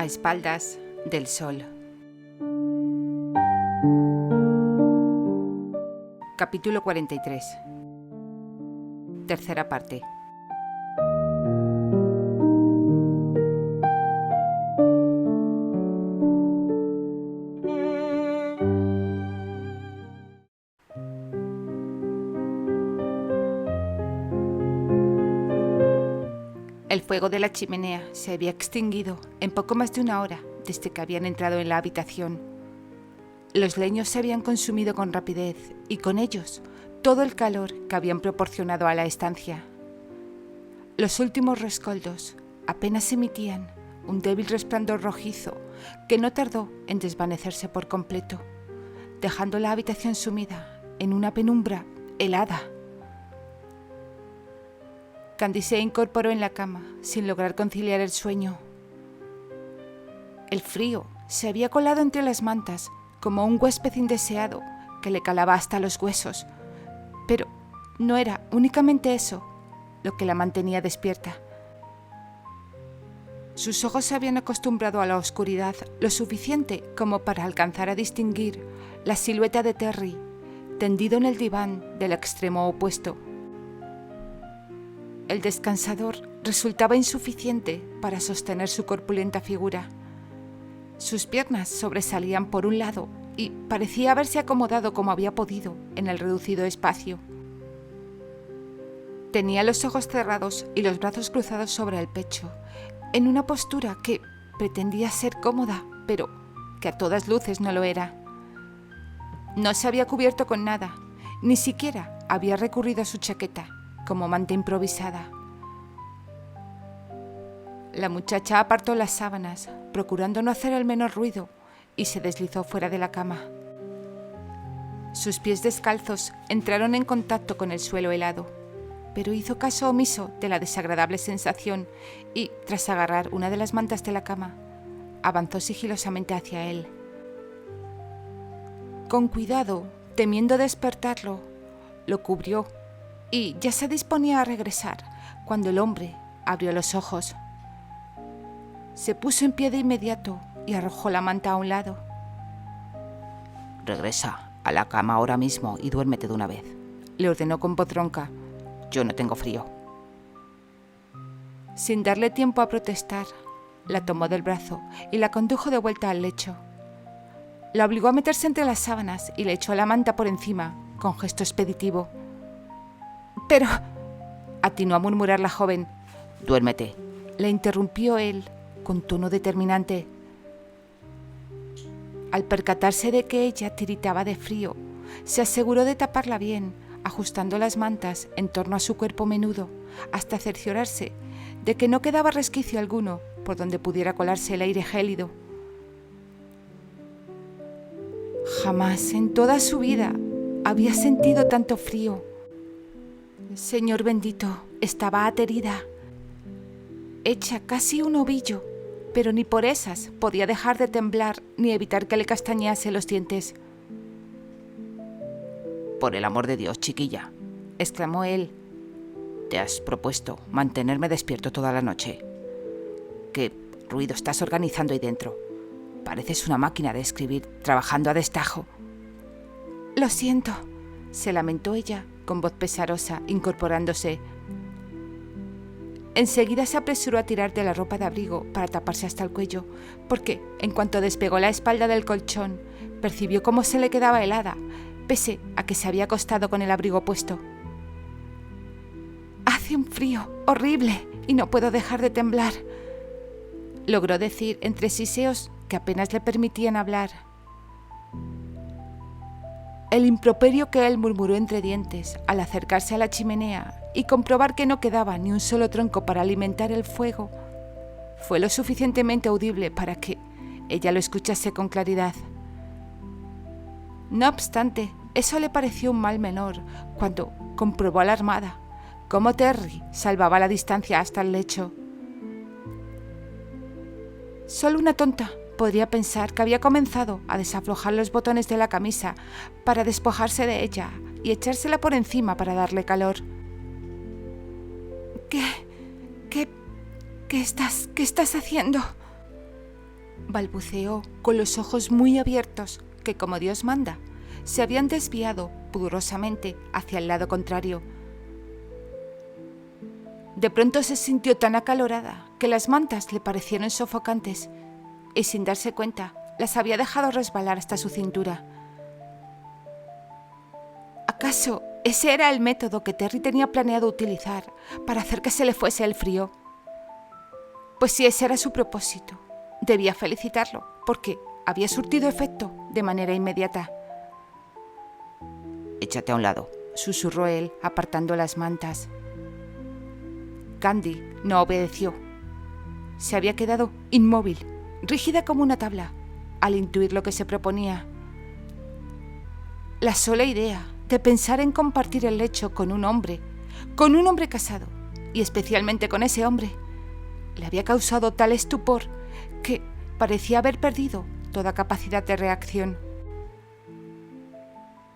A espaldas del sol. Capítulo 43. Tercera parte. El fuego de la chimenea se había extinguido en poco más de una hora desde que habían entrado en la habitación. Los leños se habían consumido con rapidez y con ellos todo el calor que habían proporcionado a la estancia. Los últimos rescoldos apenas emitían un débil resplandor rojizo que no tardó en desvanecerse por completo, dejando la habitación sumida en una penumbra helada. Candy se incorporó en la cama sin lograr conciliar el sueño. El frío se había colado entre las mantas como un huésped indeseado que le calaba hasta los huesos, pero no era únicamente eso lo que la mantenía despierta. Sus ojos se habían acostumbrado a la oscuridad lo suficiente como para alcanzar a distinguir la silueta de Terry tendido en el diván del extremo opuesto. El descansador resultaba insuficiente para sostener su corpulenta figura. Sus piernas sobresalían por un lado y parecía haberse acomodado como había podido en el reducido espacio. Tenía los ojos cerrados y los brazos cruzados sobre el pecho, en una postura que pretendía ser cómoda, pero que a todas luces no lo era. No se había cubierto con nada, ni siquiera había recurrido a su chaqueta como manta improvisada. La muchacha apartó las sábanas, procurando no hacer el menor ruido, y se deslizó fuera de la cama. Sus pies descalzos entraron en contacto con el suelo helado, pero hizo caso omiso de la desagradable sensación y, tras agarrar una de las mantas de la cama, avanzó sigilosamente hacia él. Con cuidado, temiendo despertarlo, lo cubrió y ya se disponía a regresar cuando el hombre abrió los ojos. Se puso en pie de inmediato y arrojó la manta a un lado. «Regresa a la cama ahora mismo y duérmete de una vez», le ordenó con voz ronca. «Yo no tengo frío». Sin darle tiempo a protestar, la tomó del brazo y la condujo de vuelta al lecho. La obligó a meterse entre las sábanas y le echó la manta por encima con gesto expeditivo. «Pero», atinó a murmurar la joven. «Duérmete», le interrumpió él con tono determinante. Al percatarse de que ella tiritaba de frío, se aseguró de taparla bien, ajustando las mantas en torno a su cuerpo menudo, hasta cerciorarse de que no quedaba resquicio alguno por donde pudiera colarse el aire gélido. Jamás en toda su vida había sentido tanto frío. Señor bendito, estaba aterida, hecha casi un ovillo, pero ni por esas podía dejar de temblar ni evitar que le castañease los dientes. «Por el amor de Dios, chiquilla», exclamó él. «¿te has propuesto mantenerme despierto toda la noche? ¿Qué ruido estás organizando ahí dentro? Pareces una máquina de escribir, trabajando a destajo». «Lo siento», se lamentó ella con voz pesarosa, incorporándose. Enseguida se apresuró a tirar de la ropa de abrigo para taparse hasta el cuello, porque, en cuanto despegó la espalda del colchón, percibió cómo se le quedaba helada, pese a que se había acostado con el abrigo puesto. «Hace un frío horrible y no puedo dejar de temblar», logró decir entre siseos que apenas le permitían hablar. El improperio que él murmuró entre dientes al acercarse a la chimenea y comprobar que no quedaba ni un solo tronco para alimentar el fuego fue lo suficientemente audible para que ella lo escuchase con claridad. No obstante, eso le pareció un mal menor cuando comprobó alarmada cómo Terry salvaba la distancia hasta el lecho. Solo una tonta podría pensar que había comenzado a desaflojar los botones de la camisa para despojarse de ella y echársela por encima para darle calor. ¿Qué estás haciendo?», balbuceó con los ojos muy abiertos que, como Dios manda, se habían desviado pudorosamente hacia el lado contrario. De pronto se sintió tan acalorada que las mantas le parecieron sofocantes y, sin darse cuenta, las había dejado resbalar hasta su cintura. ¿Acaso ese era el método que Terry tenía planeado utilizar para hacer que se le fuese el frío? Pues si ese era su propósito, debía felicitarlo, porque había surtido efecto de manera inmediata. Échate a un lado, susurró él, apartando las mantas. Candy no obedeció. Se había quedado inmóvil, rígida como una tabla, al intuir lo que se proponía. La sola idea de pensar en compartir el lecho con un hombre casado, y especialmente con ese hombre, le había causado tal estupor que parecía haber perdido toda capacidad de reacción.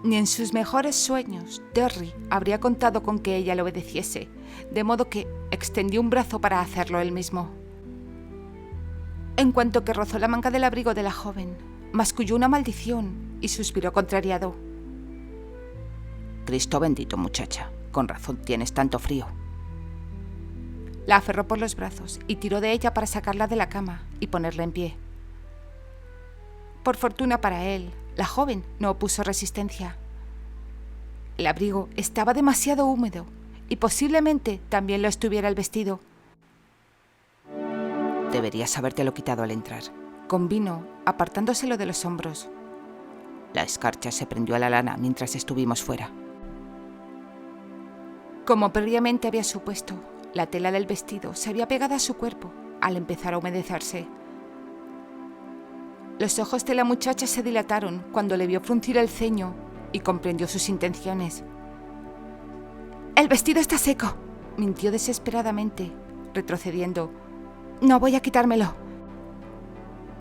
Ni en sus mejores sueños Terry habría contado con que ella le obedeciese, de modo que extendió un brazo para hacerlo él mismo. En cuanto que rozó la manga del abrigo de la joven, masculló una maldición y suspiró contrariado. Cristo bendito, muchacha, con razón tienes tanto frío. La aferró por los brazos y tiró de ella para sacarla de la cama y ponerla en pie. Por fortuna para él, la joven no opuso resistencia. El abrigo estaba demasiado húmedo y posiblemente también lo estuviera el vestido. Deberías habértelo quitado al entrar, convino, apartándoselo de los hombros. La escarcha se prendió a la lana mientras estuvimos fuera. Como previamente había supuesto, la tela del vestido se había pegado a su cuerpo al empezar a humedecerse. Los ojos de la muchacha se dilataron cuando le vio fruncir el ceño y comprendió sus intenciones. «El vestido está seco», mintió desesperadamente, retrocediendo. «No voy a quitármelo».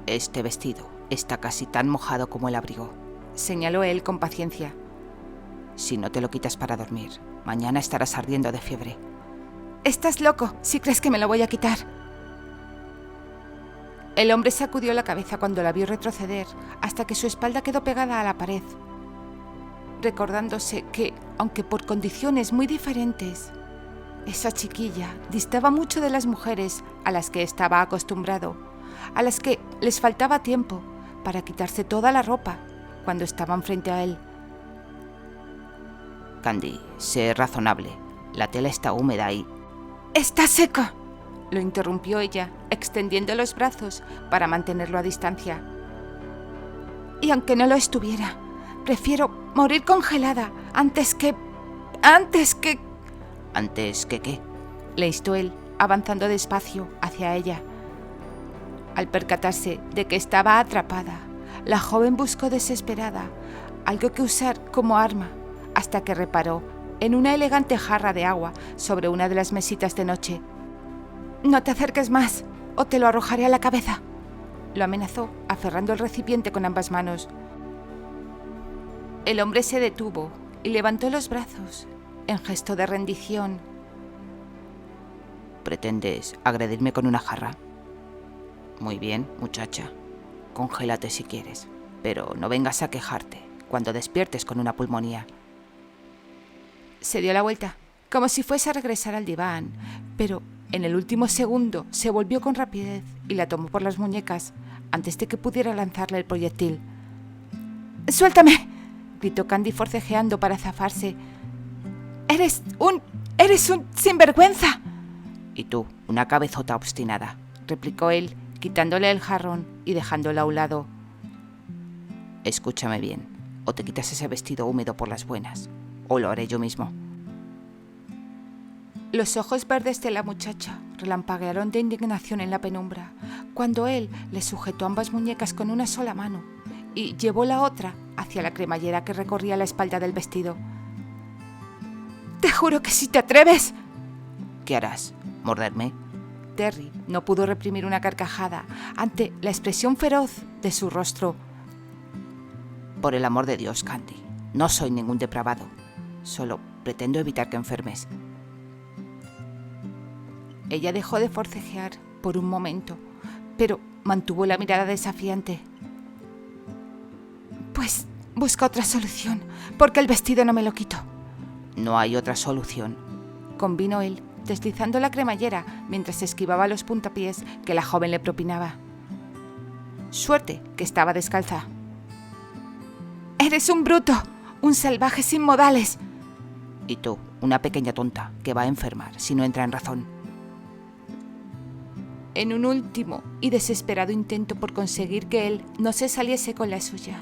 «Este vestido está casi tan mojado como el abrigo», señaló él con paciencia. «Si no te lo quitas para dormir, mañana estarás ardiendo de fiebre». «Estás loco si crees que me lo voy a quitar». El hombre sacudió la cabeza cuando la vio retroceder hasta que su espalda quedó pegada a la pared, recordándose que, aunque por condiciones muy diferentes, esa chiquilla distaba mucho de las mujeres a las que estaba acostumbrado, a las que les faltaba tiempo para quitarse toda la ropa cuando estaban frente a él. «Candy, sé razonable. La tela está húmeda y...» «¡Está seca!», lo interrumpió ella, extendiendo los brazos para mantenerlo a distancia. «Y aunque no lo estuviera, prefiero morir congelada antes que... ¿Antes que qué?», le instó él, avanzando despacio hacia ella. Al percatarse de que estaba atrapada, la joven buscó desesperada algo que usar como arma, hasta que reparó en una elegante jarra de agua sobre una de las mesitas de noche. «No te acerques más, o te lo arrojaré a la cabeza», lo amenazó, aferrando el recipiente con ambas manos. El hombre se detuvo y levantó los brazos, en gesto de rendición. «¿Pretendes agredirme con una jarra? Muy bien, muchacha. Congélate si quieres, pero no vengas a quejarte cuando despiertes con una pulmonía». Se dio la vuelta, como si fuese a regresar al diván, pero en el último segundo se volvió con rapidez y la tomó por las muñecas antes de que pudiera lanzarle el proyectil. «¡Suéltame!», gritó Candy forcejeando para zafarse. «¡Eres un sinvergüenza!». «Y tú, una cabezota obstinada», replicó él, quitándole el jarrón y dejándolo a un lado. «Escúchame bien, o te quitas ese vestido húmedo por las buenas, o lo haré yo mismo». Los ojos verdes de la muchacha relampaguearon de indignación en la penumbra, cuando él le sujetó ambas muñecas con una sola mano y llevó la otra hacia la cremallera que recorría la espalda del vestido. «Te juro que si te atreves...». «¿Qué harás? ¿Morderme?». Terry no pudo reprimir una carcajada ante la expresión feroz de su rostro. «Por el amor de Dios, Candy, no soy ningún depravado. Solo pretendo evitar que enfermes». Ella dejó de forcejear por un momento, pero Mantuvo la mirada desafiante. Pues busca otra solución, porque el vestido no me lo quito. No hay otra solución, convino él, deslizando la cremallera mientras esquivaba los puntapiés que la joven le propinaba. Suerte que estaba descalza. Eres un bruto, un salvaje sin modales. Y tú, una pequeña tonta que va a enfermar si no entra en razón. En un último y desesperado intento por conseguir que él no se saliese con la suya,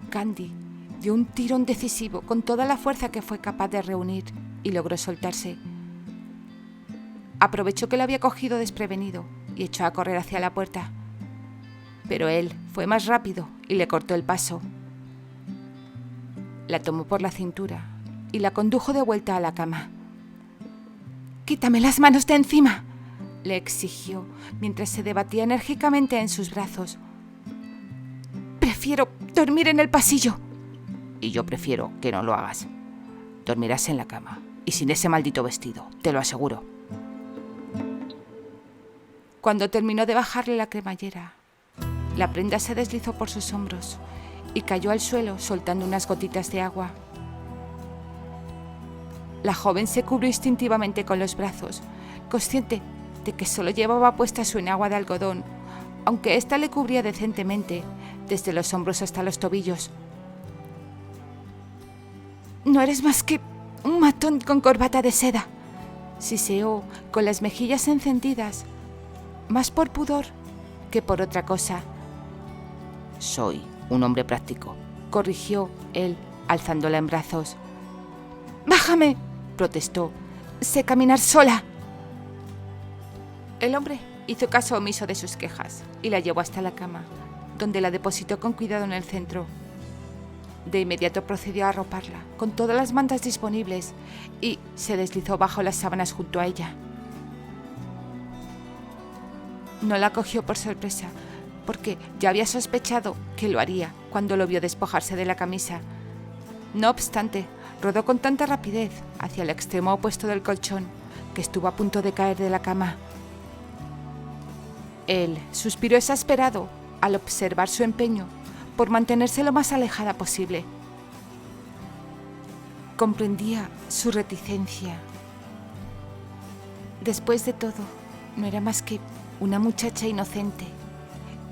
Candy dio un tirón decisivo con toda la fuerza que fue capaz de reunir y logró soltarse. Aprovechó que lo había cogido desprevenido y echó a correr hacia la puerta. Pero él fue más rápido y le cortó el paso. La tomó por la cintura y la condujo de vuelta a la cama. «¡Quítame las manos de encima!», le exigió mientras se debatía enérgicamente en sus brazos. «Prefiero dormir en el pasillo». Y yo prefiero que no lo hagas. Dormirás en la cama y sin ese maldito vestido, te lo aseguro. Cuando terminó de bajarle la cremallera, la prenda se deslizó por sus hombros y cayó al suelo soltando unas gotitas de agua. La joven se cubrió instintivamente con los brazos, consciente de que solo llevaba puesta su enagua de algodón, aunque ésta le cubría decentemente desde los hombros hasta los tobillos. «No eres más que un matón con corbata de seda», siseó con las mejillas encendidas, más por pudor que por otra cosa. Soy un hombre práctico, corrigió él, alzándola en brazos. «¡Bájame!», protestó. «Sé caminar sola». El hombre hizo caso omiso de sus quejas y la llevó hasta la cama, donde la depositó con cuidado en el centro. De inmediato procedió a arroparla con todas las mantas disponibles y se deslizó bajo las sábanas junto a ella. No la cogió por sorpresa, porque ya había sospechado que lo haría cuando lo vio despojarse de la camisa. No obstante, rodó con tanta rapidez hacia el extremo opuesto del colchón que estuvo a punto de caer de la cama. Él suspiró exasperado al observar su empeño por mantenerse lo más alejada posible. Comprendía su reticencia. Después de todo, no era más que una muchacha inocente,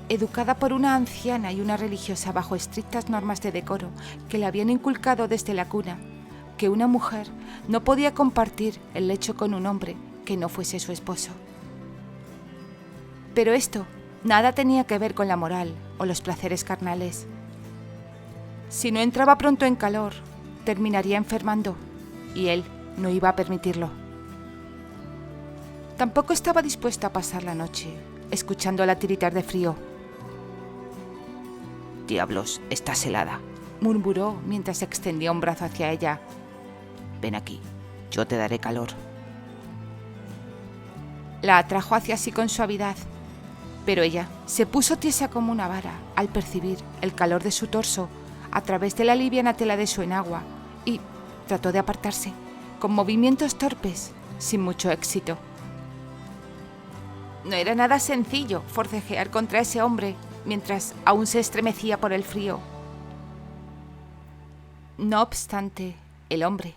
educada por una anciana y una religiosa bajo estrictas normas de decoro que le habían inculcado desde la cuna que una mujer no podía compartir el lecho con un hombre que no fuese su esposo. Pero esto nada tenía que ver con la moral o los placeres carnales. Si no entraba pronto en calor, terminaría enfermando, y él no iba a permitirlo. Tampoco estaba dispuesto a pasar la noche escuchándola tiritar de frío. «Diablos, estás helada», murmuró mientras extendía un brazo hacia ella. «Ven aquí, yo te daré calor». La atrajo hacia sí con suavidad, pero ella se puso tiesa como una vara al percibir el calor de su torso a través de la liviana tela de su enagua y trató de apartarse, con movimientos torpes, sin mucho éxito. No era nada sencillo forcejear contra ese hombre mientras aún se estremecía por el frío. No obstante, el hombre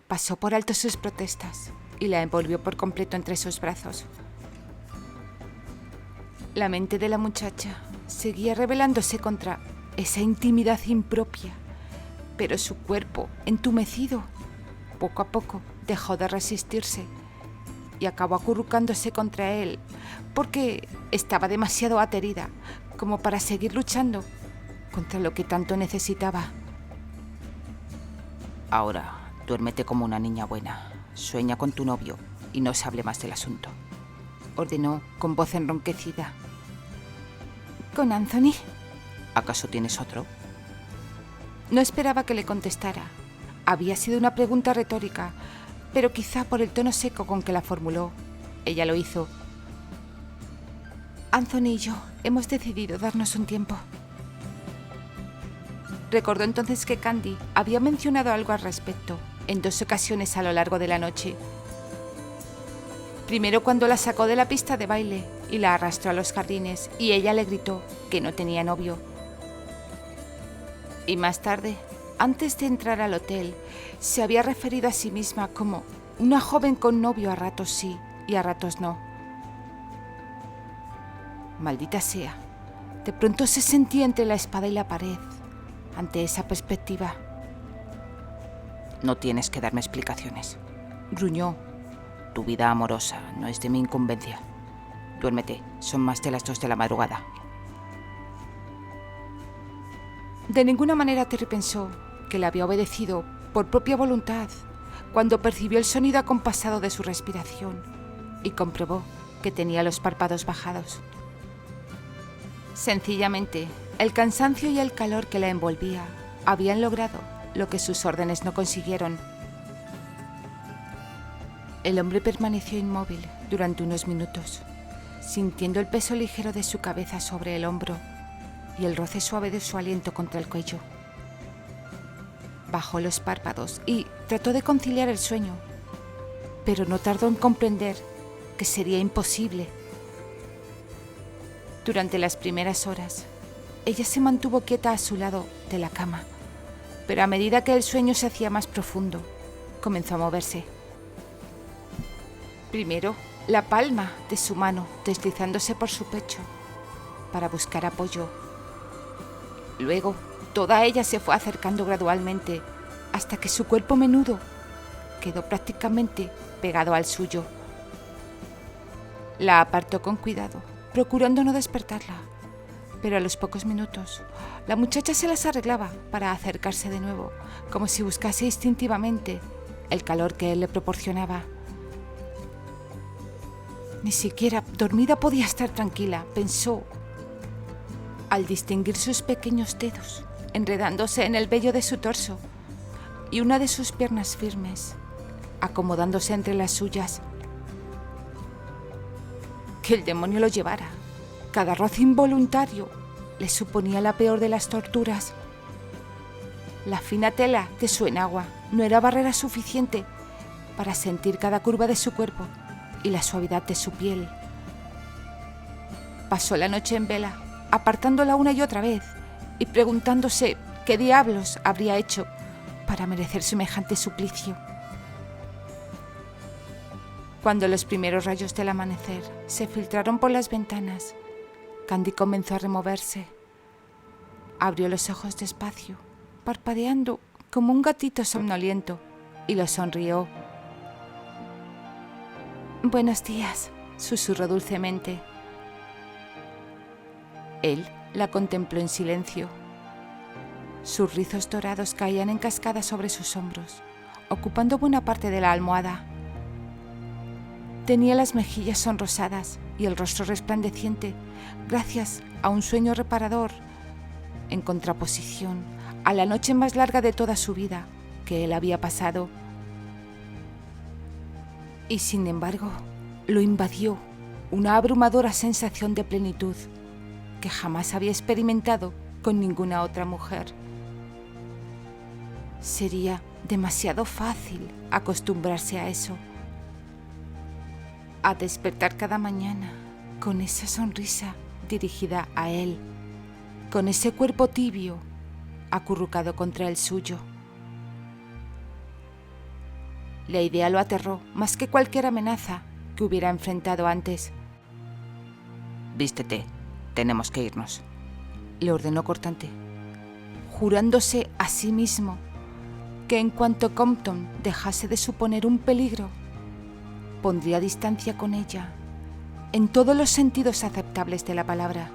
pasó por alto sus protestas y la envolvió por completo entre sus brazos. La mente de la muchacha seguía rebelándose contra esa intimidad impropia, pero su cuerpo, entumecido, poco a poco dejó de resistirse y acabó acurrucándose contra él porque estaba demasiado aterida como para seguir luchando contra lo que tanto necesitaba. Ahora, duérmete como una niña buena, sueña con tu novio y no se hable más del asunto, ordenó con voz enronquecida. ¿Con Anthony? ¿Acaso tienes otro? No esperaba que le contestara. Había sido una pregunta retórica, pero quizá por el tono seco con que la formuló, ella lo hizo. Anthony y yo hemos decidido darnos un tiempo. Recordó entonces que Candy había mencionado algo al respecto en 2 ocasiones a lo largo de la noche. Primero cuando la sacó de la pista de baile y la arrastró a los jardines y ella le gritó que no tenía novio. Y más tarde, antes de entrar al hotel, se había referido a sí misma como una joven con novio a ratos sí y a ratos no. Maldita sea, de pronto se sentía entre la espada y la pared ante esa perspectiva. No tienes que darme explicaciones. Gruñó. Tu vida amorosa no es de mi incumbencia. Duérmete, son más de las 2 de la madrugada. De ninguna manera Terry pensó que le había obedecido por propia voluntad cuando percibió el sonido acompasado de su respiración y comprobó que tenía los párpados bajados. Sencillamente, el cansancio y el calor que la envolvía habían logrado lo que sus órdenes no consiguieron. El hombre permaneció inmóvil durante unos minutos, sintiendo el peso ligero de su cabeza sobre el hombro y el roce suave de su aliento contra el cuello. Bajó los párpados y trató de conciliar el sueño, pero no tardó en comprender que sería imposible. Durante las primeras horas, ella se mantuvo quieta a su lado de la cama, pero a medida que el sueño se hacía más profundo, comenzó a moverse. Primero, la palma de su mano deslizándose por su pecho para buscar apoyo. Luego, toda ella se fue acercando gradualmente hasta que su cuerpo menudo quedó prácticamente pegado al suyo. La apartó con cuidado, procurando no despertarla, pero a los pocos minutos, la muchacha se las arreglaba para acercarse de nuevo, como si buscase instintivamente el calor que él le proporcionaba. Ni siquiera dormida podía estar tranquila, pensó, al distinguir sus pequeños dedos enredándose en el vello de su torso y una de sus piernas firmes acomodándose entre las suyas. Que el demonio lo llevara. Cada roce involuntario le suponía la peor de las torturas. La fina tela de su enagua no era barrera suficiente para sentir cada curva de su cuerpo y la suavidad de su piel. Pasó la noche en vela, apartándola una y otra vez y preguntándose qué diablos habría hecho para merecer semejante suplicio. Cuando los primeros rayos del amanecer se filtraron por las ventanas, Candy comenzó a removerse. Abrió los ojos despacio, parpadeando como un gatito somnoliento, y lo sonrió. «Buenos días», susurró dulcemente. Él la contempló en silencio. Sus rizos dorados caían en cascada sobre sus hombros, ocupando buena parte de la almohada. Tenía las mejillas sonrosadas y el rostro resplandeciente gracias a un sueño reparador, en contraposición a la noche más larga de toda su vida que él había pasado. Y sin embargo, lo invadió una abrumadora sensación de plenitud que jamás había experimentado con ninguna otra mujer. Sería demasiado fácil acostumbrarse a eso, a despertar cada mañana con esa sonrisa dirigida a él, con ese cuerpo tibio acurrucado contra el suyo. La idea lo aterró más que cualquier amenaza que hubiera enfrentado antes. «Vístete, tenemos que irnos», le ordenó cortante, jurándose a sí mismo que en cuanto Compton dejase de suponer un peligro, pondría distancia con ella en todos los sentidos aceptables de la palabra.